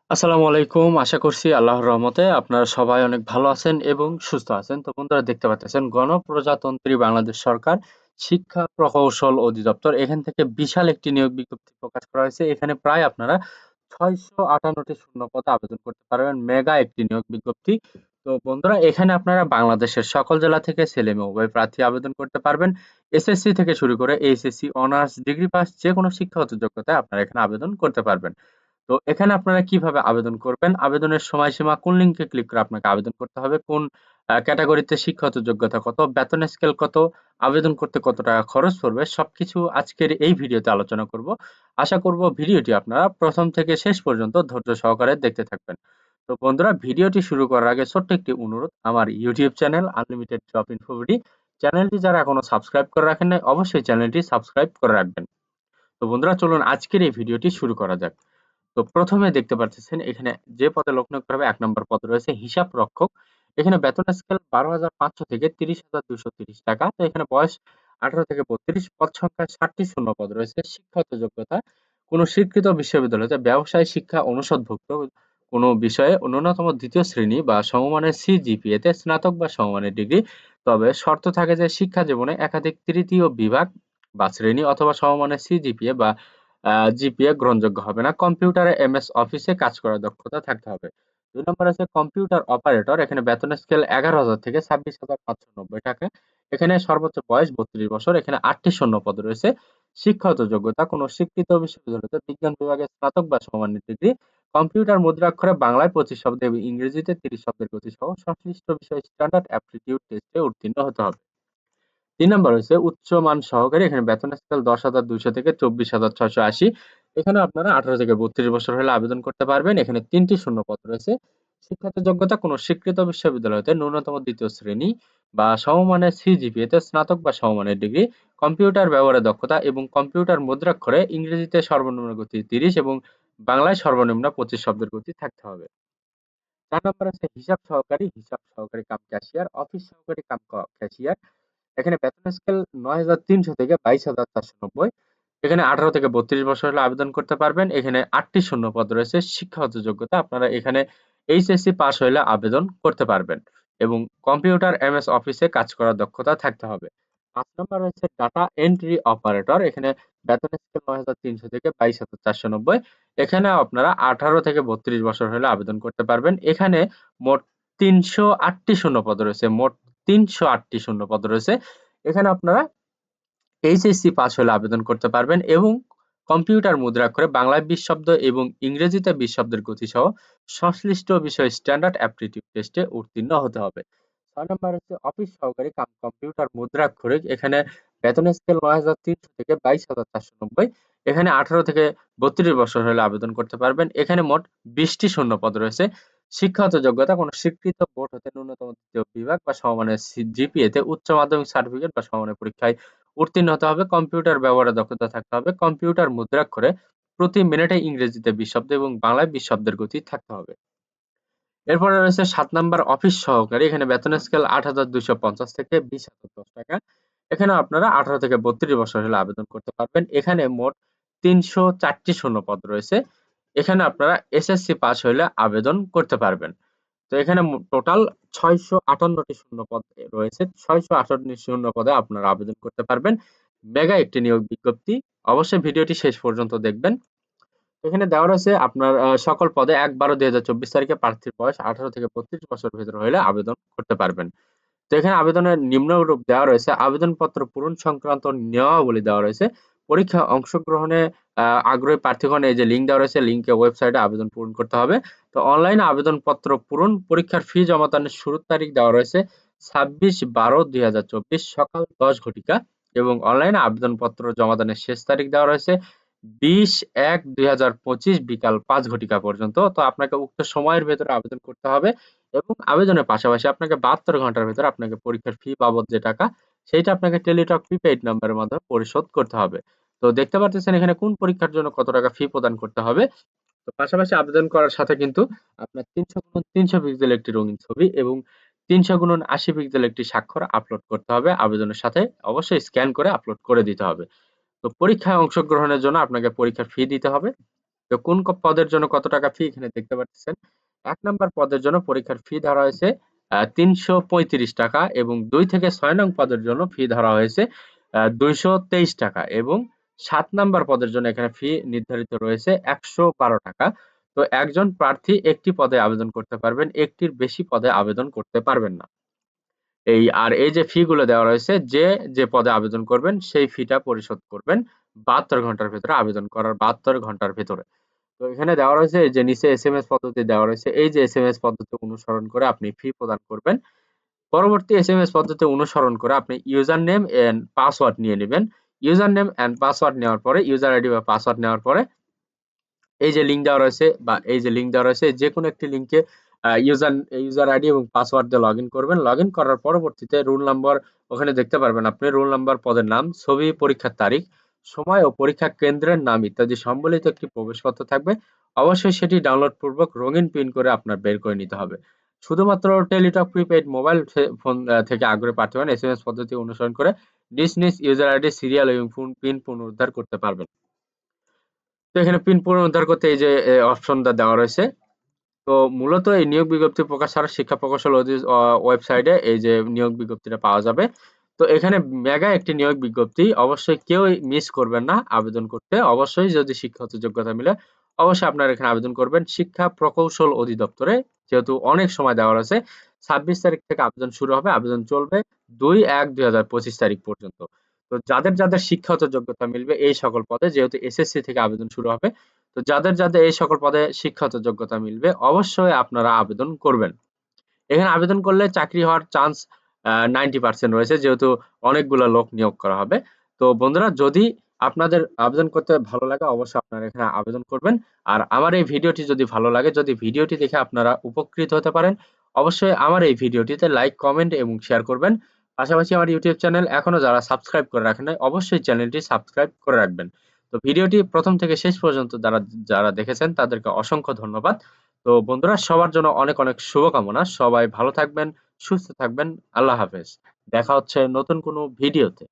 আসসালামু আলাইকুম। আশা করছি আল্লাহর রহমতে আপনারা সবাই অনেক ভালো আছেন এবং সুস্থ আছেন। তো বন্ধুরা দেখতে পাচ্ছেন গণপ্রজাতন্ত্রী বাংলাদেশ সরকার শিক্ষা প্রকৌশল অধিদপ্তর এখান থেকে বিশাল একটি নিয়োগ বিজ্ঞপ্তি প্রকাশ করা হয়েছে। এখানে প্রায় আপনারা ৬৫৮টি শূন্য পদে আবেদন করতে পারবেন। মেগা একটি নিয়োগ বিজ্ঞপ্তি। তো বন্ধুরা এখানে আপনারা বাংলাদেশের সকল জেলা থেকে ছেলে-মেয়ে উভয় প্রার্থী আবেদন করতে পারবেন। এসএসসি থেকে শুরু করে এইচএসসি, অনার্স, ডিগ্রি পাস যেকোনো শিক্ষাগত যোগ্যতায় আপনারা এখানে আবেদন করতে পারবেন। তো এখানে আপনারা কিভাবে আবেদন করবেন? আবেদনের সময়সীমা কোন লিঙ্কে ক্লিক করে আপনাকে আবেদন করতে হবে? কোন ক্যাটেগরিতে শিক্ষাগত যোগ্যতা কত? বেতন স্কেল কত? আবেদন করতে কত টাকা খরচ পড়বে? সবকিছু আজকের এই ভিডিওতে আলোচনা করব। আশা করব ভিডিওটি আপনারা প্রথম থেকে শেষ পর্যন্ত ধৈর্য সহকারে দেখতে থাকবেন। তো বন্ধুরা ভিডিওটি শুরু করার আগে ছোট্ট একটি অনুরোধ, আমার ইউটিউব চ্যানেল আনলিমিটেড জব ইনফোভিডি চ্যানেলটি যারা এখনো সাবস্ক্রাইব করে রাখেন নাই অবশ্যই চ্যানেলটি সাবস্ক্রাইব করে রাখবেন। তো বন্ধুরা চলুন আজকের এই ভিডিওটি শুরু করা যাক। তো প্রথমে দেখতে পাচ্ছেন এখানে যে পদে লোক নিয়োগ করা হবে ১ নম্বর পদ রয়েছে হিসাব রক্ষক। এখানে বেতন স্কেল ১২,৫০০ থেকে ৩০,২৩০ টাকা। তো এখানে বয়স ১৮ থেকে ৩২, পদ সংখ্যা ৬০টি শূন্য পদ রয়েছে। শিক্ষাগত যোগ্যতা কোন স্বীকৃত বিশ্ববিদ্যালয় হতে ব্যবসায় শিক্ষা অনুষদভুক্ত কোন বিষয়ে ন্যূনতম ২য় শ্রেণী বা সমমানের সিজিপিএ তে স্নাতক বা সমমানের ডিগ্রি। তবে শর্ত থাকে যে শিক্ষা জীবনে একাধিক তৃতীয় বিভাগ বা শ্রেণী অথবা সমমানের সিজিপিএ বা জিপিএ গ্রহণযোগ্য হবে না। কম্পিউটারে এমএস অফিসে কাজ করার দক্ষতা থাকতে হবে। ২ নম্বর আছে কম্পিউটার অপারেটর। এখানে বেতন স্কেল ১১,০০০ থেকে ২৬,৫৯০ টাকা। এখানে সর্বোচ্চ বয়স ৩২ বছর। এখানে ৮ টি শূন্য পদ রয়েছে। শিক্ষাগত যোগ্যতা কোন স্বীকৃত বিশ্ববিদ্যালয়তে বিজ্ঞান বিভাগে স্নাতক বা সমমানের ডিগ্রি। কম্পিউটার মুদ্রাক্ষরে বাংলায় ২৫ শব্দ এবং ইংরেজিতে ৩০ শব্দের গতি সহ সংশ্লিষ্ট বিষয়ে স্ট্যান্ডার্ড অ্যাপটিটিউড টেস্টে উত্তীর্ণ হতে হবে। ৩ নম্বর হচ্ছে উচ্চমান সহকারী। এখানে বেতন স্কেল ১০,২০০ থেকে ২৪,৬৮০। এখানে আপনারা ১৮ থেকে ৩২ বছর হলে আবেদন করতে পারবেন। এখানে ৩ টি শূন্যপদ রয়েছে। শিক্ষাগত যোগ্যতা কোন স্বীকৃত বিশ্ববিদ্যালয় হতে ন্যূনতম ২য় শ্রেণী বা সমমানের সিজিপিএ তে স্নাতক বা সমমানের ডিগ্রি। কম্পিউটার ব্যবহারে দক্ষতা এবং কম্পিউটার মুদ্রাক্ষরে ইংরেজিতে সর্বনিম্ন গতি ৩০ এবং বাংলায় সর্বনিম্ন ২৫ শব্দের গতি থাকতে হবে। ৪ নম্বর আছে হিসাব সহকারী কাম ক্যাশিয়ার, অফিস সহকারী কাম ক্যাশিয়ার। এখানে বেতন স্কেল ৯,৩০০ থেকে ২২,৪৯০। এখানে ১৮ থেকে ৩২ বছর হলে আবেদন করতে পারবেন। এখানে ৮ টি শূন্যপদ রয়েছে। শিক্ষাগত যোগ্যতা আপনারা এখানে এইচএসসি পাস হইলে আবেদন করতে পারবেন এবং কম্পিউটার এমএস অফিসে কাজ করার দক্ষতা থাকতে হবে। ৫ নম্বর হচ্ছে ডাটা এন্ট্রি অপারেটর। এখানে বেতন স্কেল ৯,৩০০ থেকে ২২,৪৯০। এখানে আপনারা ১৮ থেকে ৩২ বছর হলে আবেদন করতে পারবেন। এখানে মোট ৩০৮ টি শূন্যপদ রয়েছে। মোট ৩০৮ টি শূন্যপদ রয়েছে। এখানে আপনারা এইচএসসি পাস হলে আবেদন করতে পারবেন এবং কম্পিউটার মুদ্রাক্ষরে বাংলায় ২০ শব্দ এবং ইংরেজিতে ২০ শব্দের গতি সহ সংশ্লিষ্ট বিষয়ে স্ট্যান্ডার্ড অ্যাপটিটিউড টেস্টে উত্তীর্ণ হতে হবে। ৬ নম্বর হচ্ছে অফিস সহকারী কাম কম্পিউটার মুদ্রাক্ষরে। এখানে বেতন স্কেল ৯,৩০০ থেকে ২২,৪৯০। এখানে ১৮ থেকে ৩২ বছর হলে আবেদন করতে পারবেন। এখানে মোট ২০ টি শূন্যপদ রয়েছে। শিক্ষাগত যোগ্যতা কোন স্বীকৃত বোর্ড হতে ন্যূনতম ৩য় বিভাগ বা সমমানের জিপিএ তে উচ্চ মাধ্যমিক সার্টিফিকেট বা সমমানের পরীক্ষায় উত্তীর্ণ হতে হবে। কম্পিউটার ব্যবহারে দক্ষতা থাকতে হবে। কম্পিউটার মুদ্রাক্ষরে প্রতি মিনিটে ইংরেজিতে ২০ শব্দ এবং বাংলায় ২০ শব্দের গতি থাকতে হবে। এরপরে রয়েছে ৭ নাম্বার অফিস সহকারী। এখানে বেতন স্কেল ৮,২৫০ থেকে ২০,০১০ টাকা। এখানে আপনারা ১৮ থেকে ৩২ বছর হলে আবেদন করতে পারবেন। এখানে মোট ৩০৪ টি শূন্যপদ রয়েছে। এখানে আপনারা এসএসসি পাস হইলে আবেদন করতে পারবেন। তো এখানে টোটাল ৬৫৮ টি শূন্যপদ রয়েছে। ৬৫৮ শূন্যপদে আপনারা আবেদন করতে পারবেন। মেগা একটি নিয়োগ বিজ্ঞপ্তি। অবশ্যই ভিডিওটি শেষ পর্যন্ত দেখবেন। এখানে দেওয়া রয়েছে আপনার সকল পদে ১/১২/২০২৪ তারিখে প্রার্থীর বয়স ১৮ থেকে ৩২ বছরের ভেতরে হইলে আবেদন করতে পারবেন। তো এখানে আবেদনের নিম্নরূপ দেওয়া রয়েছে। আবেদনপত্র পূরণ সংক্রান্ত নিয়মাবলী দেওয়া রয়েছে। পরীক্ষায় অংশগ্রহণে আগ্রহী প্রার্থীগণ এই যে লিঙ্ক দেওয়া রয়েছে, লিঙ্কে ওয়েবসাইটে আবেদন পূরণ করতে হবে। তো অনলাইনে আবেদনপত্র পূরণ, পরীক্ষার ফি জমা দানের শুরুর তারিখ দেওয়া রয়েছে ২৬/১২/২০২৪ সকাল ১০ ঘটিকা এবং অনলাইনে আবেদনপত্র জমা দানের শেষ তারিখ দেওয়া রয়েছে ২০/১/২০২৫ বিকাল ৫ ঘটিকা পর্যন্ত। তো আপনাকে উক্ত সময়ের ভেতরে আবেদন করতে হবে এবং আবেদনের পাশাপাশি আপনাকে ৭২ ঘন্টার ভেতরে আপনাকে পরীক্ষার ফি বাবদ যে টাকা, সেইটা আপনাকে টেলিটক প্রিপেইড নাম্বারের মাধ্যমে পরিশোধ করতে হবে। তো দেখতে পারতেছেন এখানে কোন পরীক্ষার জন্য কত টাকা ফি প্রদান করতে হবে। তো পাশাপাশি আবেদন করার সাথে কিন্তু আপনার ৩০০ x ৩০০ পিক্সেল একটি রঙিন ছবি এবং ৩০০ x ৮০ পিক্সেল একটি স্বাক্ষর আপলোড করতে হবে। আবেদনের সাথে অবশ্যই স্ক্যান করে আপলোড করে দিতে হবে। তো পরীক্ষায় অংশগ্রহণের জন্য আপনাকে পরীক্ষার ফি দিতে হবে। তো কোন পদের জন্য কত টাকা ফি এখানে দেখতে পাচ্ছেন। ১ নাম্বার পদের জন্য পরীক্ষার ফি ধরা হয়েছে ৩৩৫ টাকা এবং ২ থেকে ৬ নং পদের জন্য ফি ধরা হয়েছে ২২৩ টাকা এবং ৭ নাম্বার পদের জন্য এখানে ফি নির্ধারিত রয়েছে ১১২ টাকা। তো একজন প্রার্থী একটি পদে আবেদন করতে পারবেন, একটির বেশি পদে আবেদন করতে পারবেন না। এই যে ফি গুলো দেওয়া রয়েছে, যে পদে আবেদন করবেন সেই ফিটা পরিশোধ করবেন ৭২ ঘন্টার ভেতরে, আবেদন করার ৭২ ঘন্টার ভেতরে। তো এখানে দেওয়া রয়েছে যে নিচে এসএমএস পদ্ধতি দেওয়া রয়েছে। এই যে এসএমএস পদ্ধতি অনুসরণ করে আপনি ফি প্রদান করবেন। পরবর্তী এসএমএস পদ্ধতি অনুসরণ করে আপনি ইউজার নেম এন্ড পাসওয়ার্ড নিয়ে নিবেন। ইউজার নেম এন্ড পাসওয়ার্ড নেওয়ার পরে, ইউজার আইডি বা পাসওয়ার্ড নেওয়ার পরে এই যে লিঙ্ক দেওয়া রয়েছে যেকোনো একটি লিঙ্কে ইউজার আইডি এবং পাসওয়ার্ড দিয়ে লগইন করবেন। লগইন করার পরবর্তীতে রোল নাম্বার ওখানে দেখতে পারবেন আপনি। রোল নাম্বার, পদের নাম, ছবি, পরীক্ষার তারিখ, সময় ও পরীক্ষা কেন্দ্রের নাম ইত্যাদি সম্বলিত একটি প্রবেশপত্র থাকবে। অবশ্যই সেটি ডাউনলোড পূর্বক রঙিন প্রিন্ট করে আপনার বের করে নিতে হবে। শুধুমাত্র টেলিটক প্রিপেইড মোবাইল ফোন থেকে আগ্রহী প্রার্থীগণ এসএমএস পদ্ধতি অনুসরণ করে নিজ ইউজার আইডি, সিরিয়াল এবং পিন পুনরুদ্ধার করতে পারবেন। তো এখানে পিন পুনরুদ্ধার করতে এই যে অপশনটা দেওয়া রয়েছে। তো মূলত এই নিয়োগ বিজ্ঞপ্তি প্রকাশ ছাড়া শিক্ষা প্রকৌশল ওয়েবসাইটে এই যে নিয়োগ বিজ্ঞপ্তিটা পাওয়া যাবে। তো এখানে মেগা একটি নিয়োগ বিজ্ঞপ্তি, অবশ্যই কেউই মিস করবেন না আবেদন করতে। অবশ্যই যদি শিক্ষাগত যোগ্যতা মিলে অবশ্যই আপনারা এখানে আবেদন করবেন। শিক্ষা প্রকৌশল অধিদপ্তরে, যেহেতু অনেক সময় দেওয়া রয়েছে, ২৬ তারিখ থেকে আবেদন শুরু হবে, আবেদন চলবে ২/১/২০২৫ তারিখ পর্যন্ত। তো যাদের শিক্ষাগত যোগ্যতা মিলবে এই সকল পদে, যেহেতু এসএসসি থেকে আবেদন শুরু হবে, তো যাদের এই সকল পদে শিক্ষাগত যোগ্যতা মিলবে অবশ্যই আপনারা আবেদন করবেন। এখানে আবেদন করলে চাকরি হওয়ার চান্স 90% রয়েছে, যেহেতু অনেকগুলো লোক নিয়োগ করা হবে। তো বন্ধুরা, যদি আপনাদের আবেদন করতে ভালো লাগে অবশ্যই আপনারা এখানে আবেদন করবেন। আর আমার এই ভিডিওটি যদি ভালো লাগে, যদি ভিডিওটি দেখে আপনারা উপকৃত হতে পারেন, অবশ্যই আমার এই ভিডিওটিতে লাইক, কমেন্ট এবং শেয়ার করবেন। পাশাপাশি আমার ইউটিউব চ্যানেল এখনো যারা সাবস্ক্রাইব করে রাখেন নাই অবশ্যই চ্যানেলটি সাবস্ক্রাইব করে রাখবেন। তো ভিডিওটি প্রথম থেকে শেষ পর্যন্ত যারা দেখেছেন তাদেরকে অসংখ্য ধন্যবাদ। তো বন্ধুরা, সবার জন্য অনেক শুভকামনা। সবাই ভালো থাকবেন, সুস্থ থাকবেন। আল্লাহ হাফেজ। দেখা হচ্ছে নতুন কোনো ভিডিওতে।